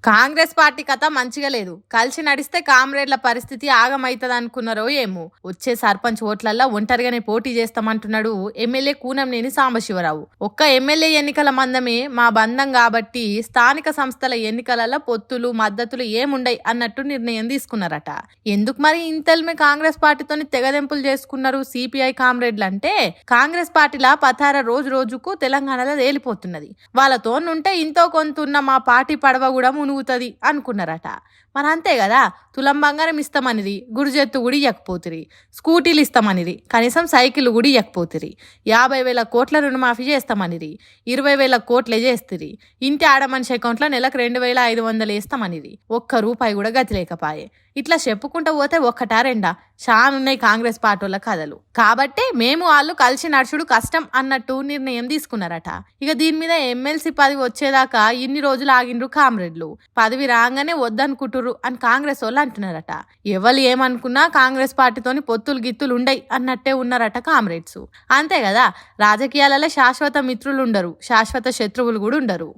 Congress party కథ మంచిగా లేదు. కలిసి నడిస్తే కామ్రేడ్ల పరిస్థితి ఆగమైతది అనుకున్నారో ఏమో. వచ్చే సర్పంచ్ ఓట్లల్లో ఒంటరిగానే పోటీ చేస్తామంటున్నాడు ఎమ్మెల్యే కూనంనేని సాంబశివరావు. ఒక్క ఎమ్మెల్యే ఎన్నికల మందమే మా బంధం కాబట్టి స్థానిక సంస్థల ఎన్నికలలో పొత్తులు మద్దతులు ఏముండయి అన్నట్టు నిర్ణయం తీసుకున్నారట. ఎందుకు మరి ఇంతల్మే కాంగ్రెస్ పార్టీతోని తెగదెంపులు చేసుకున్నారు సిపిఐ కామ్రేడ్లు అంటే, కాంగ్రెస్ పార్టీలా పతార రోజు రోజుకు తెలంగాణలో తేలిపోతున్నది. వాళ్ళతో నుంటే ఇంతో కొంతున్న మా పార్టీ పడవ కూడా మునుగుతుంది అనుకున్నారట. మరి అంతే కదా, తులం బంగారం ఇస్తామనిది, గుడిజెత్తు కూడా ఇయ్యకపోతురి, స్కూటీలు ఇస్తామనిది, కనీసం సైకిల్ కూడా ఇయ్యకపోతురి, 50,000 కోట్ల రుణమాఫీ చేస్తామనిది, 20,000 కోట్లే చేస్తురి, ఇంటి ఆడమనిషి అకౌంట్లో నెలకు 2,500 వేస్తామనిది, ఒక్క రూపాయి కూడా గతి లేకపాయే. ఇట్లా చెప్పుకుంటూ పోతే ఒక్కటా రెండా చానున్నాయి కాంగ్రెస్ పార్టీల కథలు. కాబట్టి మేము వాళ్ళు కలిసి నడుచుడు కష్టం అన్నట్టు నిర్ణయం తీసుకున్నారట. ఇక దీని మీద ఎమ్మెల్సీ పదవి వచ్చేదాకా ఇన్ని రోజులు ఆగిండ్రు కామ్రేడ్లు. పదవి రాగానే వద్దనుకుంటుర్రు అని కాంగ్రెస్ వాళ్ళు అంటున్నారట. ఎవరు ఏమనుకున్నా కాంగ్రెస్ పార్టీతోని పొత్తులు గిత్తులు ఉండయి అన్నట్టే ఉన్నారట కామ్రేడ్స్. అంతే కదా, రాజకీయాలలో శాశ్వత మిత్రులు ఉండరు, శాశ్వత శత్రువులు కూడా ఉండరు.